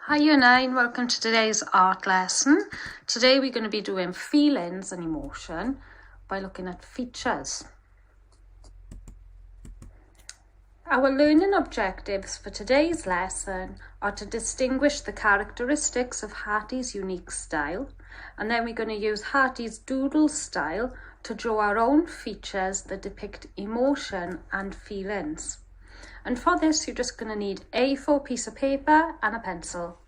Hi Year 9, welcome to today's art lesson. Today we're going to be doing feelings and emotion by looking at features. Our learning objectives for today's lesson are to distinguish the characteristics of Hattie's unique style, and then we're going to use Hattie's doodle style to draw our own features that depict emotion and feelings. And for this, you're just going to need a A4 piece of paper and a pencil.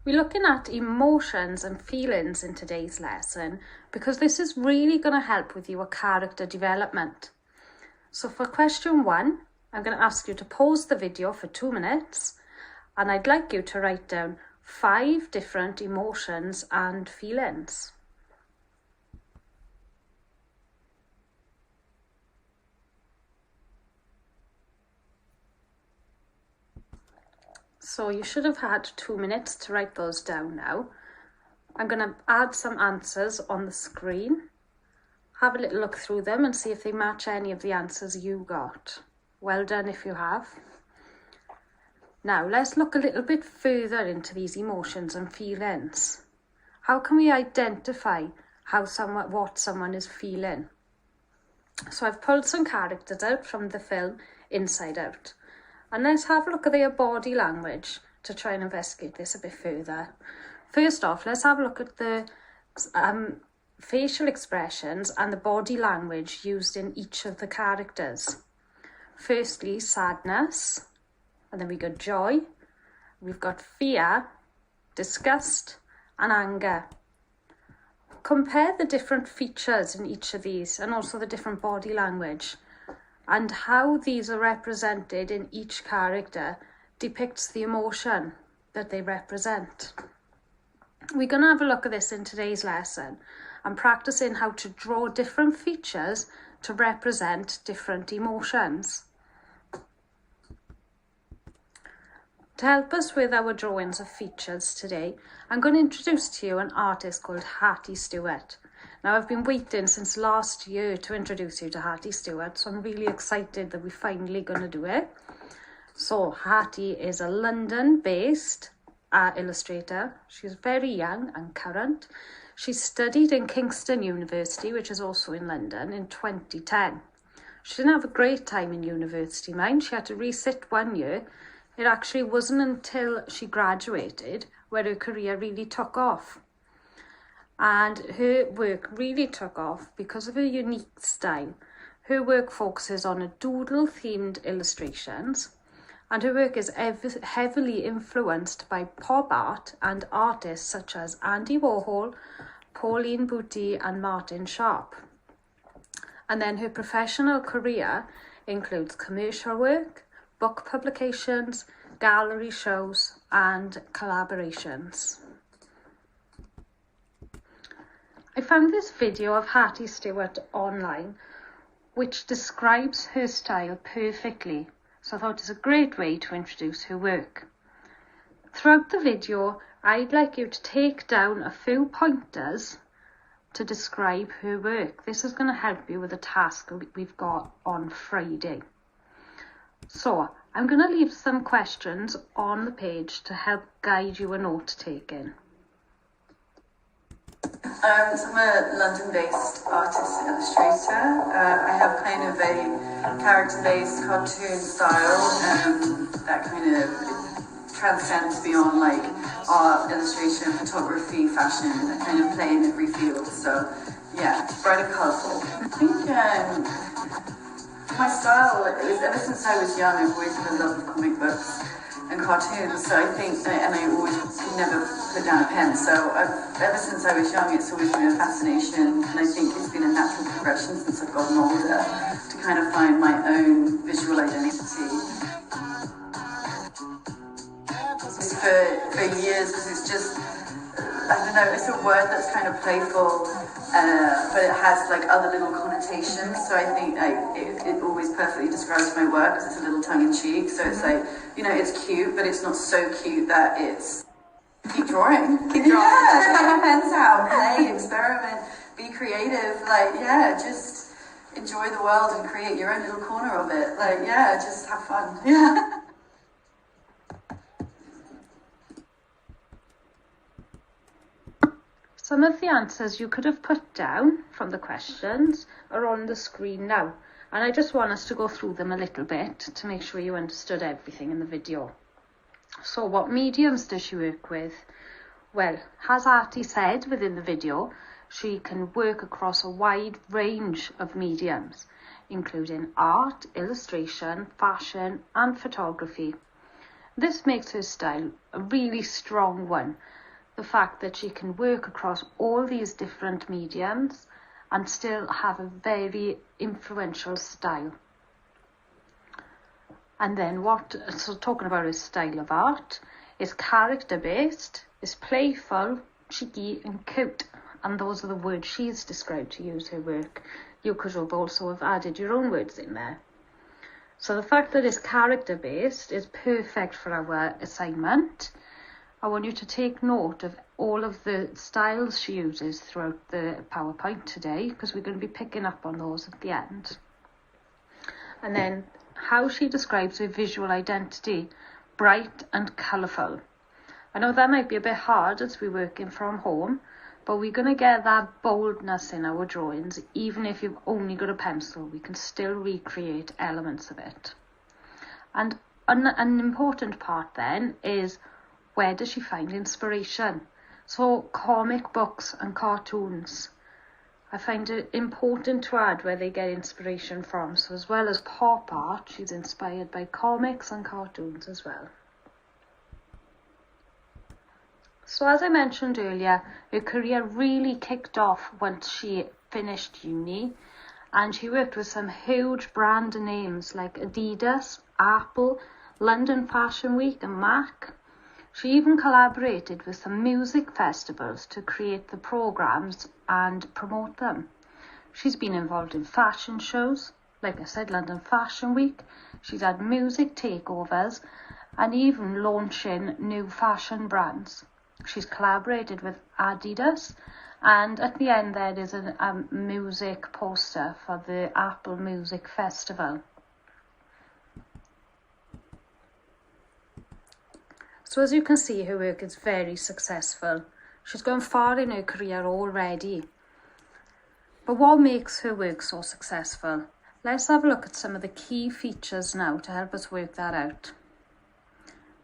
We're looking at emotions and feelings in today's lesson because this is really going to help with your character development. So for question 1, I'm going to ask you to pause the video for 2 minutes, and I'd like you to write down 5 different emotions and feelings. So you should have had 2 minutes to write those down now. I'm going to add some answers on the screen. Have a little look through them and see if they match any of the answers you got. Well done if you have. Now let's look a little bit further into these emotions and feelings. How can we identify what someone is feeling? So I've pulled some characters out from the film Inside Out. And let's have a look at their body language to try and investigate this a bit further. First off, let's have a look at the facial expressions and the body language used in each of the characters. Firstly, sadness, and then we got joy, we've got fear, disgust, and anger. Compare the different features in each of these and also the different body language, and how these are represented in each character depicts the emotion that they represent. We're going to have a look at this in today's lesson and practicing how to draw different features to represent different emotions. To help us with our drawings of features today, I'm going to introduce to you an artist called Hattie Stewart. Now, I've been waiting since last year to introduce you to Hattie Stewart, so I'm really excited that we're finally going to do it. So, Hattie is a London-based illustrator. She's very young and current. She studied in Kingston University, which is also in London, in 2010. She didn't have a great time in university, mind. She had to resit 1 year. It actually wasn't until she graduated where her career really took off. And her work really took off because of her unique style. Her work focuses on doodle-themed illustrations, and her work is heavily influenced by pop art and artists such as Andy Warhol, Pauline Buty, and Martin Sharp. And then her professional career includes commercial work, book publications, gallery shows, and collaborations. I found this video of Hattie Stewart online, which describes her style perfectly, so I thought it's a great way to introduce her work. Throughout the video, I'd like you to take down a few pointers to describe her work. This is going to help you with the task we've got on Friday. So, I'm going to leave some questions on the page to help guide you in note-taking. So I'm a London-based artist and illustrator. I have kind of a character-based cartoon style that kind of transcends beyond like art, illustration, photography, fashion. I kind of play in every field. So yeah, bright and colourful. I think my style is ever since I was young. I've always had a love of comic books and cartoons, so I think, and I always never put down a pen, so ever since I was young it's always been a fascination, and I think it's been a natural progression since I've gotten older to kind of find my own visual identity. For years, because it's just, I don't know, it's a word that's kind of playful, but it has like other little connotations, so I think it always perfectly describes my work because it's a little tongue-in-cheek, so it's like, you know, it's cute, but it's not so cute that it's... Keep drawing. Keep drawing. Yeah, take your pens out, play, experiment, be creative, like, yeah, just enjoy the world and create your own little corner of it. Like, yeah, just have fun. Yeah. Some of the answers you could have put down from the questions are on the screen now, and I just want us to go through them a little bit to make sure you understood everything in the video. So what mediums does she work with? Well, as Artie said within the video, she can work across a wide range of mediums, including art, illustration, fashion and photography. This makes her style a really strong one. The fact that she can work across all these different mediums and still have a very influential style. And then so talking about her style of art, is character based, is playful, cheeky and cute. And those are the words she's described to use her work. You could also have added your own words in there. So the fact that it's character based is perfect for our assignment. I want you to take note of all of the styles she uses throughout the PowerPoint today, because we're going to be picking up on those at the end. And then how she describes her visual identity, bright and colourful. I know that might be a bit hard as we're working from home, but we're going to get that boldness in our drawings. Even if you've only got a pencil, we can still recreate elements of it. And an important part then is, where does she find inspiration? So comic books and cartoons. I find it important to add where they get inspiration from. So as well as pop art, she's inspired by comics and cartoons as well. So as I mentioned earlier, her career really kicked off once she finished uni, and she worked with some huge brand names like Adidas, Apple, London Fashion Week and MAC. She even collaborated with some music festivals to create the programmes and promote them. She's been involved in fashion shows, like I said, London Fashion Week. She's had music takeovers and even launching new fashion brands. She's collaborated with Adidas, and at the end there is a music poster for the Apple Music Festival. So as you can see, her work is very successful. She's gone far in her career already. But what makes her work so successful? Let's have a look at some of the key features now to help us work that out.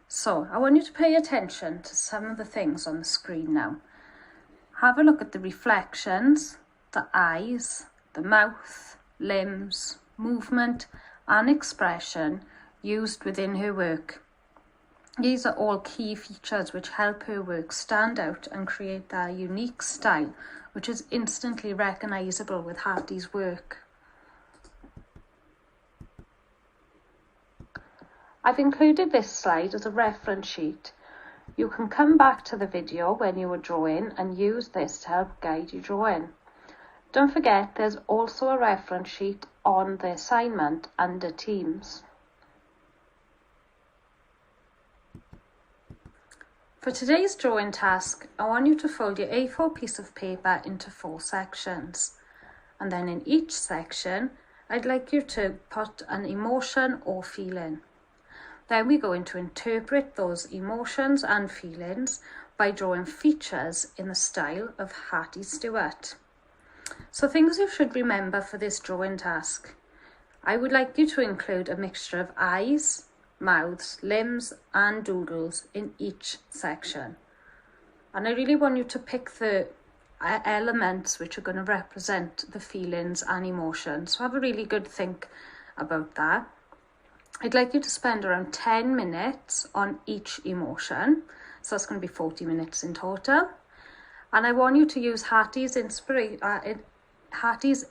So I want you to pay attention to some of the things on the screen now. Have a look at the reflections, the eyes, the mouth, limbs, movement and expression used within her work. These are all key features which help her work stand out and create that unique style, which is instantly recognisable with Hattie's work. I've included this slide as a reference sheet. You can come back to the video when you are drawing and use this to help guide your drawing. Don't forget there's also a reference sheet on the assignment under Teams. For today's drawing task, I want you to fold your A4 piece of paper into 4 sections. And then in each section, I'd like you to put an emotion or feeling. Then we're going to interpret those emotions and feelings by drawing features in the style of Hattie Stewart. So things you should remember for this drawing task. I would like you to include a mixture of eyes, mouths, limbs and doodles in each section. And I really want you to pick the elements which are going to represent the feelings and emotions. So have a really good think about that. I'd like you to spend around 10 minutes on each emotion. So that's going to be 40 minutes in total. And I want you to use Hattie's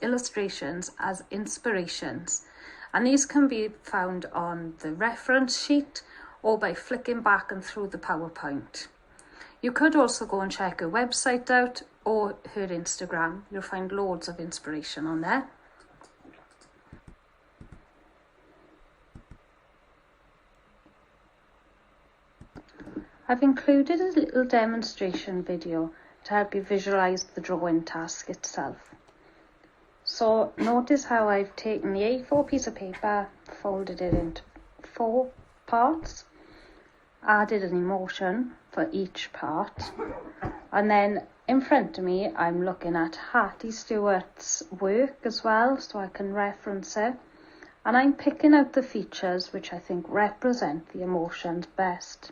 illustrations as inspirations. And these can be found on the reference sheet or by flicking back and through the PowerPoint. You could also go and check her website out or her Instagram. You'll find loads of inspiration on there. I've included a little demonstration video to help you visualise the drawing task itself. So notice how I've taken the A4 piece of paper, folded it into 4 parts, added an emotion for each part, and then In front of me, I'm looking at Hattie Stewart's work as well, so I can reference it. And I'm picking out the features which I think represent the emotions best.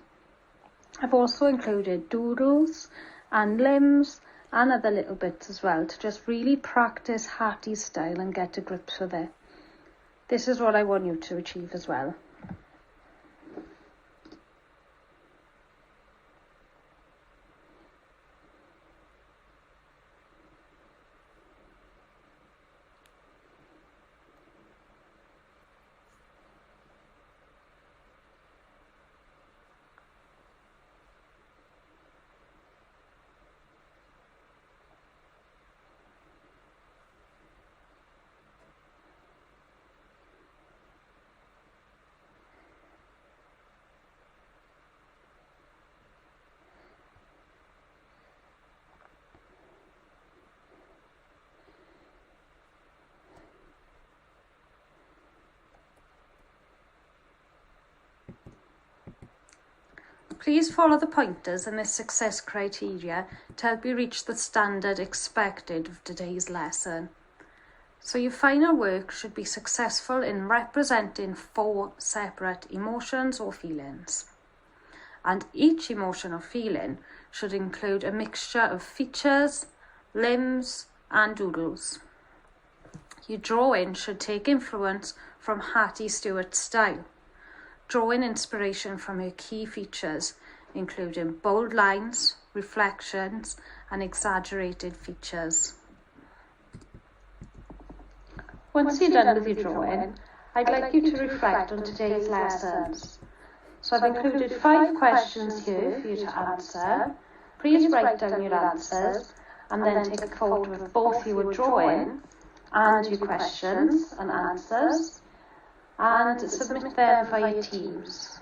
I've also included doodles and limbs and other little bits as well to just really practice Hattie's style and get to grips with it. This is what I want you to achieve as well. Please follow the pointers in this success criteria to help you reach the standard expected of today's lesson. So your final work should be successful in representing 4 separate emotions or feelings. And each emotion or feeling should include a mixture of features, limbs and doodles. Your drawing should take influence from Hattie Stewart's style, drawing inspiration from her key features, including bold lines, reflections, and exaggerated features. Once you're done with your drawing, I'd like you to reflect on today's lessons. So I've included 5 questions here for you to answer. Please write down your answers and then take a photo of both your drawing and your questions and answers, and submit them via Teams.